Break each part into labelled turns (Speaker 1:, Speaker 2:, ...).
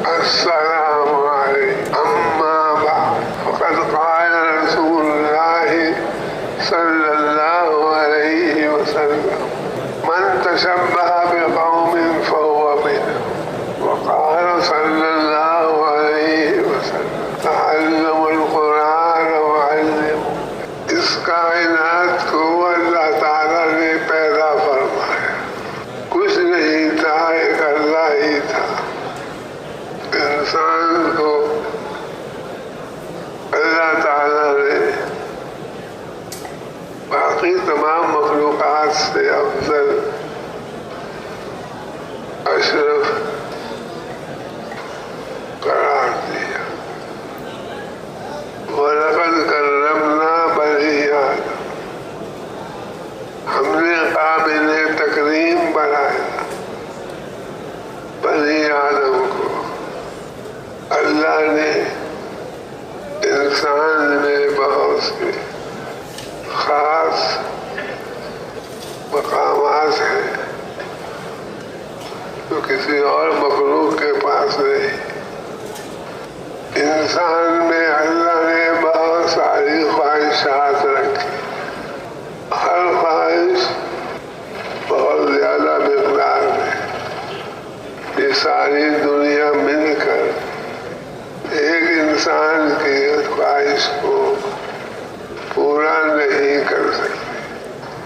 Speaker 1: अस्सलामु अलैकुम। अम्मा बाद फ़क़द क़ाल रसूलुल्लाह सल्लल्लाहु अलैहि वसल्लम मन तशब्बह बिक़ौमिन फ़हुव मिन्हुम व क़ाल सल्लल्लाहु अलैहि वसल्लम तअल्लमुल क़ुरआन व अल्लिमुहु। इस कायनात को अल्लाह ताला ने पैदा फरमाया, कुछ नहीं था, एक अल्लाह ही था। इंसान को अल्लाह ताला ने बाकी तमाम मखलूक़ात से अफजल, अशरफ करार दिया। वलक़द कर्रमना बनी आदम, हमने काबिले तकरीम बनाया बनी आदम को। अल्लाह ने इंसान में बहुत से खास मकामात हैं जो किसी और मखलूक के पास नहीं। इंसान में अल्लाह ने बहुत सारी ख्वाहिशात रखी, हर ख्वाहिश बहुत ज्यादा मिक़दार में। ये सारी दुनिया मिलकर एक इंसान की ख्वाहिश को पूरा नहीं कर सकती।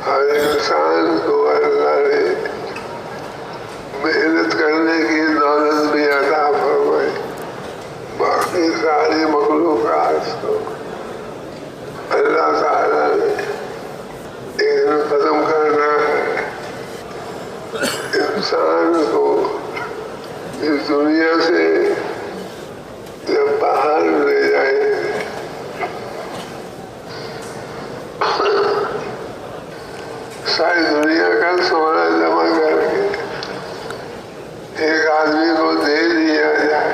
Speaker 1: हर इंसान को अल्लाह ने मेहनत करने की दौलत भी अता फरमाई। बाकी सारी मखलूक़ात को अल्लाह ताला ने एक दिन खत्म करना है। इंसान को इस दुनिया से जब बाहर ले जाएंगे, सारी दुनिया का सोना जमा करके एक आदमी को दे दिया जाए,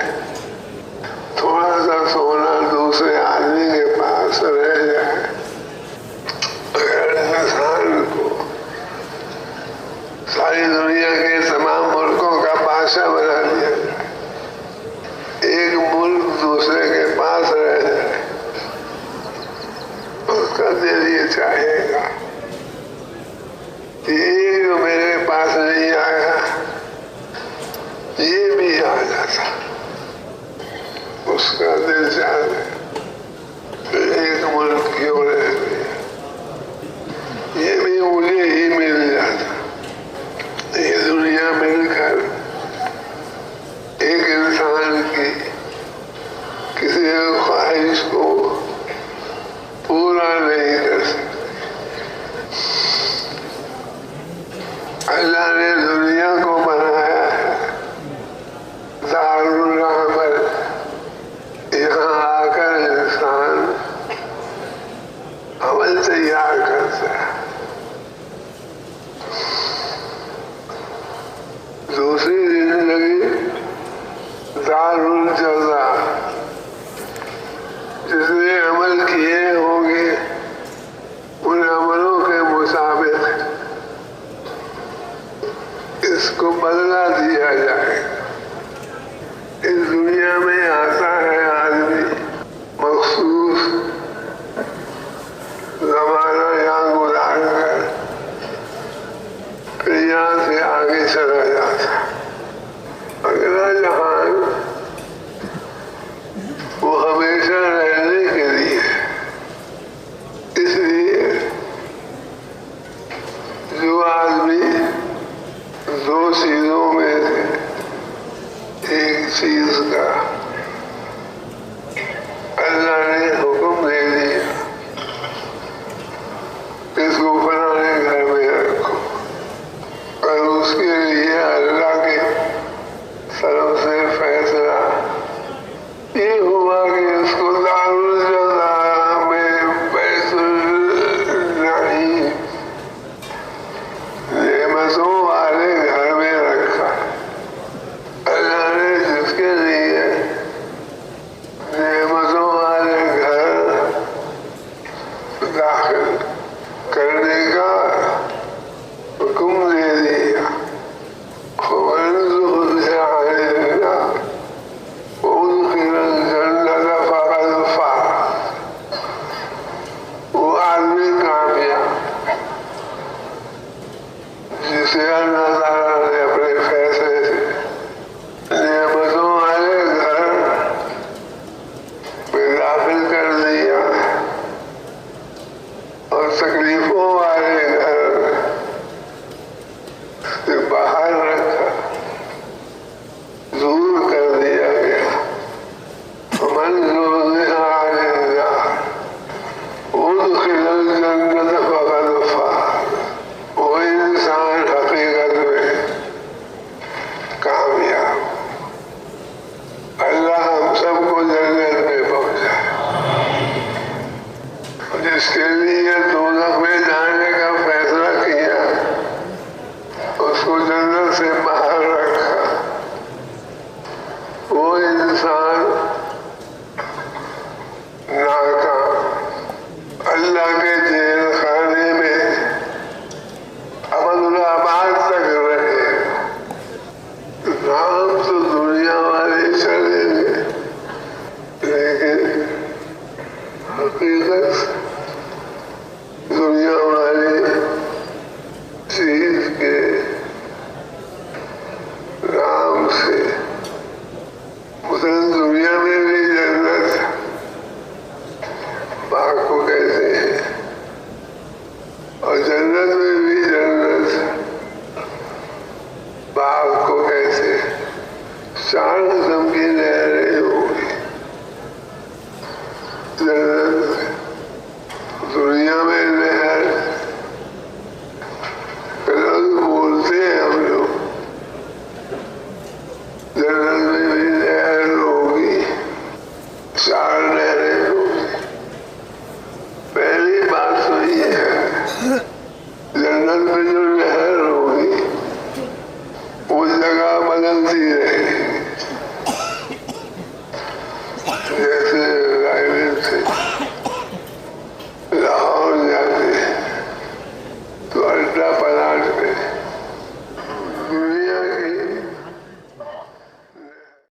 Speaker 1: थोड़ा सा सोना दूसरे आदमी के पास रह जाए। अगर इंसान को सारी दुनिया के तमाम मुल्कों का बादशाह बना दिया जाए, एक मुल्क दूसरे के पास रह जाए, उसका दिल ये चाहेगा ये जो मेरे पास नहीं आया ये भी आ जाता। उसका दिल चाहे एक मुल्क क्यों रह गया, ये भी मुझे ही मिल जाता। ये दुनिया मिलकर एक इंसान की किसी ख्वाहिश को पूरा नहीं कर सकती। अल्लाह ने दुनिया को बनाया है दारुल अमल। यहाँ आकर इंसान अमल तैयार करता है। दूसरी जिंदगी दारुल जज़ा, जिसने अमल किए होंगे उन अमलों के मुताबिक इसको बदला दिया जाएगा। इस दुनिया में आता है आदमी मखसूस ज़माना यहाँ गुजार कर, फिर यहाँ से आगे चला जाता। अगला जहान वो हमेशा रहने के लिए। इसलिए जो आदमी दो चीजों में से एक चीज का अल्लाह ने हुक्म दे दिया, इसको फलाने घर में रखो, और उसके लिए अल्लाह के तरफ से फैसला ये हुआ कि उसको दारुल जज़ा में बैतुल नईम नेमतों वाले घर में रखा। अल्लाह ने जिसके लिए नेमतों वाले घर दाखिल करने का हुक्म दे दिया। इंसान नाकाम अल्लाह के जेल खाने में अबदुल्लाबाद तक रहे। नाम तो दुनिया वाले चलेंगे, लेकिन हकीकत दुनिया वाले चीज के नाम से मुसलमान दुनिया में भी जन्नत बाग को कहते हैं और जन्नत में भी जन्नत बाग को कहते हैं। चार किस्म की नहरें